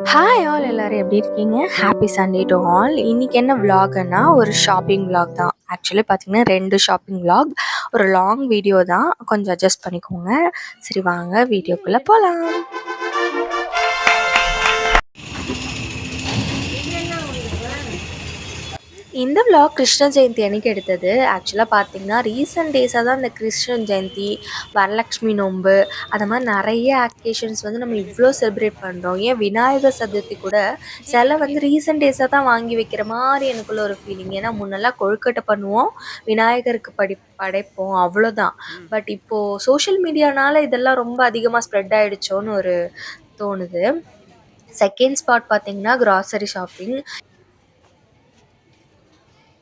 Hi all எல்லாரும் எப்படி இருக்கீங்க? Happy Sunday to all. இன்றைக்கி என்ன விலாகுன்னா ஒரு ஷாப்பிங் விலாக் தான். ஆக்சுவலி பார்த்தீங்கன்னா 2 ஷாப்பிங் விலாக், ஒரு லாங் வீடியோ தான். கொஞ்சம் அட்ஜஸ்ட் பண்ணிக்கோங்க. சரி வாங்க வீடியோக்குள்ளே போகலாம். இந்த விலாக் கிருஷ்ண ஜெயந்தி அன்றைக்கி எடுத்தது. ஆக்சுவலாக பார்த்திங்கன்னா ரீசெண்ட் டேஸாக தான் இந்த கிருஷ்ண ஜெயந்தி, வரலக்ஷ்மி நோன்பு அந்த மாதிரி நிறைய அக்கேஷன்ஸ் வந்து நம்ம இவ்வளோ செலிப்ரேட் பண்ணுறோம். ஏன் விநாயகர் சதுர்த்தி கூட சில வந்து ரீசெண்ட் டேஸாக தான் வாங்கி வைக்கிற மாதிரி எனக்குள்ள ஒரு ஃபீலிங். ஏன்னா முன்னெல்லாம் கொழுக்கட்டை பண்ணுவோம், விநாயகருக்கு படைப்போம், அவ்வளோதான். பட் இப்போது சோஷியல் மீடியானால இதெல்லாம் ரொம்ப அதிகமாக ஸ்ப்ரெட் ஆகிடுச்சோன்னு ஒரு தோணுது. செகண்ட் ஸ்பாட் பார்த்திங்கன்னா க்ராசரி ஷாப்பிங்.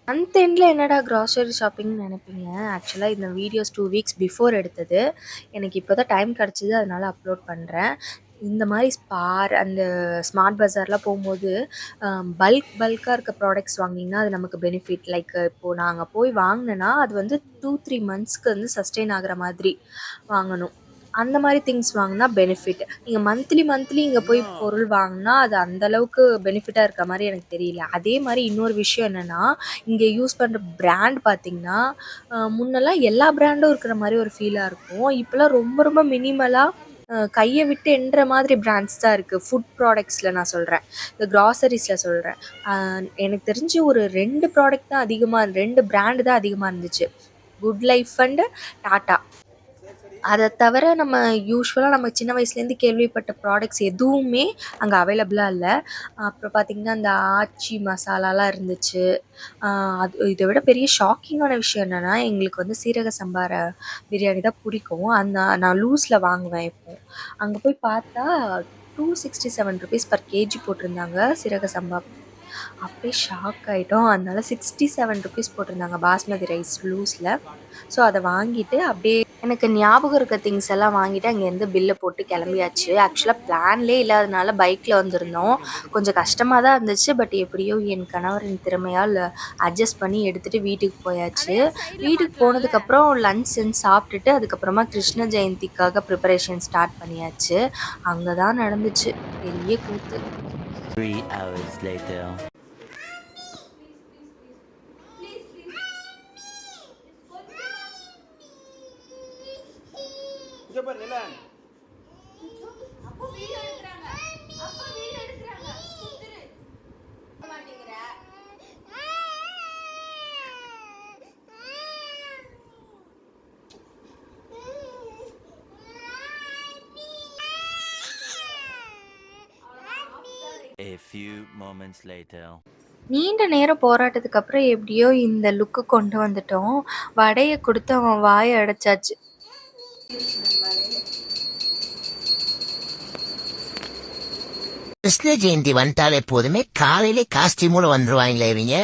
மந்த் எண்டில் என்னடா க்ராசரி ஷாப்பிங்னு நினைப்பீங்க. ஆக்சுவலாக இந்த வீடியோஸ் 2 வீக்ஸ் பிஃபோர் எடுத்தது. எனக்கு இப்போ தான் டைம் கிடச்சிது, அதனால் அப்லோட் பண்ணுறேன். இந்த மாதிரி ஸ்பார் அந்த ஸ்மார்ட் பஜார்லாம் போகும்போது பல்காக இருக்க ப்ராடக்ட்ஸ் வாங்கினீங்கன்னா அது நமக்கு பெனிஃபிட். லைக் இப்போது நாங்கள் போய் வாங்கினேன்னா அது வந்து 2-3 மந்த்ஸ்க்கு வந்து சஸ்டெயின் ஆகிற மாதிரி வாங்கணும். அந்த மாதிரி திங்ஸ் வாங்கினா பெனிஃபிட். நீங்கள் மந்த்லி இங்கே போய் பொருள் வாங்கினா அது அந்தளவுக்கு பெனிஃபிட்டாக இருக்க மாதிரி எனக்கு தெரியல. அதே மாதிரி இன்னொரு விஷயம் என்னென்னா, இங்கே யூஸ் பண்ணுற பிராண்ட் பார்த்திங்கன்னா முன்னெல்லாம் எல்லா பிராண்டும் இருக்கிற மாதிரி ஒரு ஃபீலாக இருக்கும். இப்போலாம் ரொம்ப ரொம்ப மினிமலாக கையை விட்டு எண்ணுற மாதிரி பிராண்ட்ஸ் தான் இருக்குது. ஃபுட் ப்ராடக்ட்ஸில் நான் சொல்கிறேன், இந்த க்ராசரிஸில் சொல்கிறேன். எனக்கு தெரிஞ்சு ஒரு 2 ப்ராடக்ட் தான் அதிகமாக, 2 பிராண்டு தான் அதிகமாக இருந்துச்சு, குட் லைஃப் அண்டு டாட்டா. அதை தவிர நம்ம யூஸ்வலாக நம்ம சின்ன வயசுலேருந்து கேள்விப்பட்ட ப்ராடக்ட்ஸ் எதுவுமே அங்கே அவைலபிளாக இல்லை. அப்புறம் பார்த்திங்கன்னா அந்த ஆச்சி மசாலாலாம் இருந்துச்சு. அது இதை விட பெரிய ஷாக்கிங்கான விஷயம் என்னென்னா, எங்களுக்கு வந்து சீரக சம்பா பிரியாணி தான் பிடிக்கும். நான் லூஸில் வாங்குவேன் இப்போது. அங்கே போய் பார்த்தா 267 ருபீஸ் பர் கேஜி போட்டிருந்தாங்க சீரக சம்பா. அப்படியே ஷாக் ஆகிட்டோம். அதனால 67 ருபீஸ் போட்டிருந்தாங்க பாஸ்மதி ரைஸ் லூஸில். ஸோ அதை வாங்கிட்டு அப்படியே எனக்கு ஞாபகம் இருக்க திங்ஸ் எல்லாம் வாங்கிட்டு அங்கேருந்து பில்லை போட்டு கிளம்பியாச்சு. ஆக்சுவலாக பிளான்லேயே இல்லாதனால பைக்கில் வந்திருந்தோம். கொஞ்சம் கஷ்டமாக தான் இருந்துச்சு. பட் எப்படியோ என் கணவரின் திறமையால் அட்ஜஸ்ட் பண்ணி எடுத்துகிட்டு வீட்டுக்கு போயாச்சு. வீட்டுக்கு போனதுக்கப்புறம் லன்ச் செஞ்சு சாப்பிட்டுட்டு அதுக்கப்புறமா கிருஷ்ண ஜெயந்திக்காக ப்ரிப்பரேஷன் ஸ்டார்ட் பண்ணியாச்சு. அங்கே தான் நடந்துச்சு பெரிய கூத்து. 3 hours later. A few moments later. நீண்ட நேரம் போராட்டத்துக்கு அப்புறம் எப்படியோ இந்த லுக்கு கொண்டு வந்துட்டோம். வடையை கொடுத்து அவன் வாயை அடைச்சாச்சு. கிருஷ்ண ஜெயந்தி வந்துட்டாலே போதுமே காலையிலே காஸ்டியூமோட வந்துருவாங்களே இவங்க.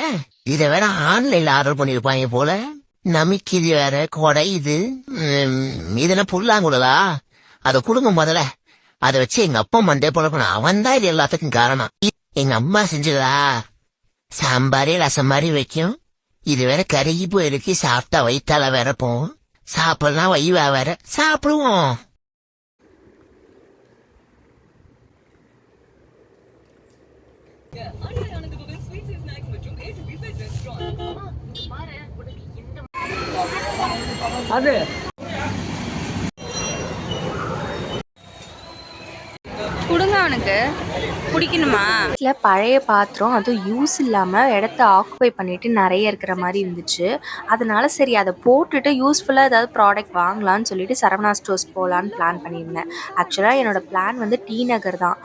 இதை வேற ஆன்லைன்ல ஆர்டர் பண்ணிருப்பாங்க போல. நமக்கு இது வேற கொடை. இதென்ன புல்லாங்குழலா? அதை கொடுங்க முதல்ல. அதை வச்சு எங்க அப்பா மண்டே போல அவன் தான் இது எல்லாத்துக்கும் காரணம். எங்க அம்மா செஞ்சதா சாம்பாரே ரசம் மாதிரி வைக்கும். இது வேற கருகி போயிருக்கு. சாப்பிட்டா வயிற்றால வேற போகும். சாப்பிடலாம் வைவா வேற. சாப்பிடுவோம். அது கொடுங்க, அவனுக்கு பிடிக்கணுமா? இல்லை பழைய பாத்திரம், அதுவும் யூஸ் இல்லாமல் இடத்த ஆக்குபை பண்ணிவிட்டு நிறைய இருக்கிற மாதிரி இருந்துச்சு. அதனால சரி அதை போட்டுட்டு யூஸ்ஃபுல்லாக ஏதாவது ப்ராடக்ட் வாங்கலான்னு சொல்லிட்டு சரவணா ஸ்டோர்ஸ் போகலான்னு பிளான் பண்ணியிருந்தேன். ஆக்சுவலாக என்னோடய பிளான் வந்து டி நகர் தான்.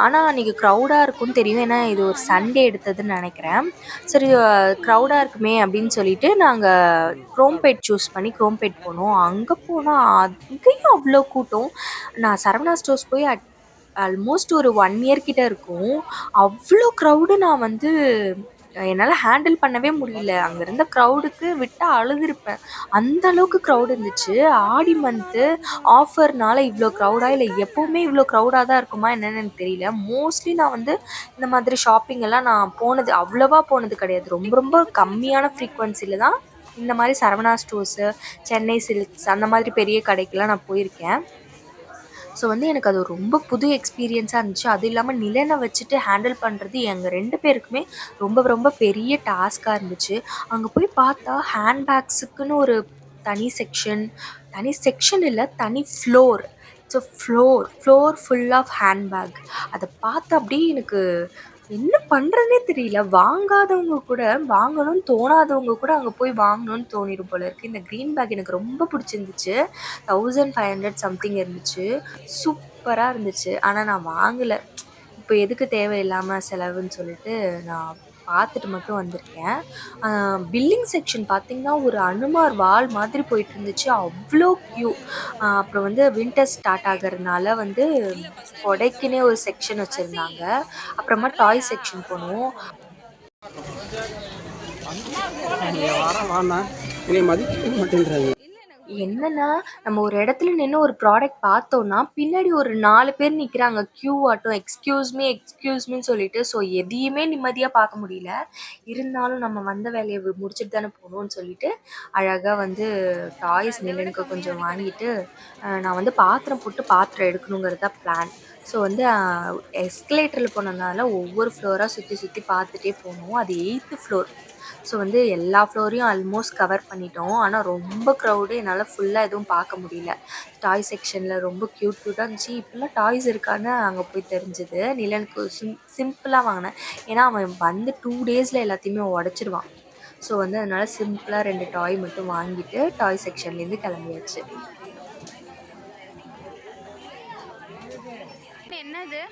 ஆனால் அன்றைக்கி க்ரௌடாக இருக்கும்னு தெரியும். ஏன்னா இது ஒரு சண்டே எடுத்ததுன்னு நினைக்கிறேன். சரி க்ரௌடாக இருக்குமே அப்படின்னு சொல்லிட்டு நாங்கள் குரோம்பேட் சூஸ் பண்ணி குரோம்பேட் போனோம். அங்கே போனால் அங்கேயும் அவ்வளோ கூட்டம். நான் சரவணா ஸ்டோர்ஸ் போய் ஆல்மோஸ்ட் ஒரு 1 இயர் கிட்ட இருக்கும். அவ்வளோ க்ரௌடு நான் வந்து என்னால் ஹேண்டில் பண்ணவே முடியல. அங்கே இருந்த க்ரௌடுக்கு விட்டால் அழுதுருப்பேன். அந்த அளவுக்கு க்ரௌடு இருந்துச்சு. ஆடி மந்த்து ஆஃபர்னால இவ்வளோ க்ரௌடாக, இல்லை எப்போவுமே இவ்வளோ க்ரௌடாக தான் இருக்குமா என்னென்னு எனக்கு தெரியல. மோஸ்ட்லி நான் வந்து இந்த மாதிரி ஷாப்பிங் எல்லாம் நான் அவ்வளோவா போனது கிடையாது. ரொம்ப ரொம்ப கம்மியான ஃப்ரீக்வன்சியில் தான் இந்த மாதிரி சரவணா ஸ்டோர்ஸு, சென்னை சில்க்ஸ் அந்த மாதிரி பெரிய கடைக்கெல்லாம் நான் போயிருக்கேன். ஸோ வந்து எனக்கு அது ரொம்ப புது எக்ஸ்பீரியன்ஸாக இருந்துச்சு. அது இல்லாமல் நிலனை வச்சுட்டு ஹேண்டில் பண்ணுறது எங்கள் 2 பேருக்குமே ரொம்ப ரொம்ப பெரிய டாஸ்க்காக இருந்துச்சு. அங்கே போய் பார்த்தா ஹேண்ட்பேக்ஸுக்குன்னு ஒரு தனி செக்ஷன் இல்லை, தனி floor. So floor full of handbag. அதை பார்த்து அப்படியே எனக்கு என்ன பண்ணுறதுனே தெரியல. வாங்காதவங்க கூட, வாங்கணும்னு தோணாதவங்க கூட அங்கே போய் வாங்கணும்னு தோணிடும் போல இருக்குது. இந்த க்ரீன் பேக் எனக்கு ரொம்ப பிடிச்சிருந்துச்சு. 1500 சம்திங் இருந்துச்சு. சூப்பராக இருந்துச்சு. ஆனால் நான் வாங்கலை. இப்போ எதுக்கு தேவையில்லாமல் செலவுன்னு சொல்லிட்டு நான் பார்த்துட்டு மட்டும் வந்திருக்கேன். பில்லிங் செக்ஷன் பார்த்திங்கன்னா ஒரு அனுமார் வால் மாதிரி போயிட்டு இருந்துச்சு. அவ்வளோ க்யூ. அப்புறம் வந்து வின்டர் ஸ்டார்ட் ஆகிறதுனால வந்து கொடைக்குன்னே ஒரு செக்ஷன் வச்சுருந்தாங்க. அப்புறமா டாய் செக்ஷன் போனோம். என்னன்னா, நம்ம ஒரு இடத்துல நின்று ஒரு ப்ராடக்ட் பார்த்தோன்னா பின்னாடி ஒரு 4 பேர் நிற்கிறாங்க க்யூ ஆட்டம். எக்ஸ்கியூஸ்மின்னு சொல்லிட்டு. ஸோ எதையுமே நிம்மதியாக பார்க்க முடியல. இருந்தாலும் நம்ம வந்த வேலையை முடிச்சுட்டு தானே போகணும்னு சொல்லிட்டு அழகாக வந்து டாய்ஸ் நிலனுக்கு கொஞ்சம் வாங்கிட்டு நான் வந்து பாத்திரம் எடுக்கணுங்கிறது தான் பிளான். ஸோ வந்து எஸ்கலேட்டரில் போனதுனால ஒவ்வொரு ஃப்ளோராக சுற்றி பார்த்துட்டே போனோம். அது 8th ஃப்ளோர். ஸோ வந்து எல்லா ஃப்ளோரையும் ஆல்மோஸ்ட் கவர் பண்ணிட்டோம். ஆனால் ரொம்ப க்ரௌடு. என்னால் ஃபுல்லாக எதுவும் பார்க்க முடியல. டாய் செக்ஷனில் ரொம்ப க்யூட்டாக இருந்துச்சு. இப்போல்லாம் டாய்ஸ் இருக்கான்னு அங்கே போய் தெரிஞ்சுது. நிலனுக்கு சிம்பிளாக வாங்கினேன். ஏன்னா அவன் வந்து 2 டேஸில் எல்லாத்தையுமே உடச்சிடுவான். ஸோ வந்து அதனால் சிம்பிளாக 2 டாய் மட்டும் வாங்கிட்டு டாய் செக்ஷன்லேருந்து கிளம்பியாச்சு. என்னது?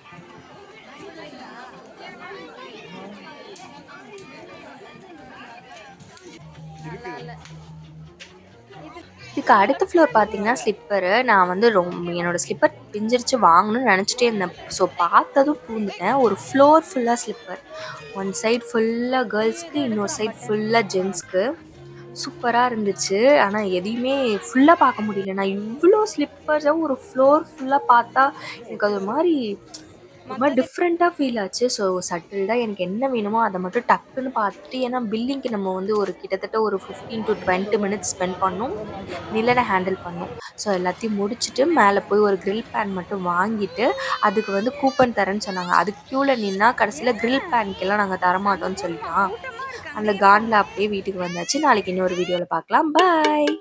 இதுக்கு அடுத்த ஃப்ளோர் பார்த்தீங்கன்னா ஸ்லிப்பரு. நான் வந்து என்னோடய ஸ்லிப்பர் பிஞ்சிருச்சு வாங்கணும்னு நினச்சிட்டே இருந்தேன். ஸோ பார்த்ததும் பூந்துட்டேன். ஒரு ஃப்ளோர் ஃபுல்லாக ஸ்லிப்பர். ஒன் சைட் ஃபுல்லாக கேர்ள்ஸ்க்கு, இன்னொரு சைட் ஃபுல்லாக ஜென்ஸ்க்கு. சூப்பராக இருந்துச்சு. ஆனால் எதையுமே ஃபுல்லாக பார்க்க முடியல. நான் இவ்வளோ ஸ்லிப்பர்ஸை ஒரு ஃப்ளோர் ஃபுல்லாக பார்த்தா எனக்கு அது ரொம்ப டிஃப்ரெண்ட்டாக ஃபீல் ஆச்சு. ஸோ சட்டில்டாக எனக்கு என்ன வேணுமோ அதை மட்டும் டக்குன்னு பார்த்துட்டு, ஏன்னா பில்லிங்க்கு நம்ம வந்து கிட்டத்தட்ட ஒரு 15 to 20 மினிட்ஸ் ஸ்பெண்ட் பண்ணோம். நிலனை ஹேண்டில் பண்ணோம். ஸோ எல்லாத்தையும் முடிச்சுட்டு மேலே போய் ஒரு கிரில் பேன் மட்டும் வாங்கிட்டு அதுக்கு வந்து கூப்பன் தரேன்னு சொன்னாங்க. அதுக்கு க்யூவில் நின்னா கடைசியில் கிரில் பேனுக்கெல்லாம் நாங்கள் தரமாட்டோம்னு சொல்லிட்டான். அந்த காண்டில் அப்படியே வீட்டுக்கு வந்தாச்சு. நாளைக்கு இன்னொரு வீடியோவில் பார்க்கலாம். பாய்.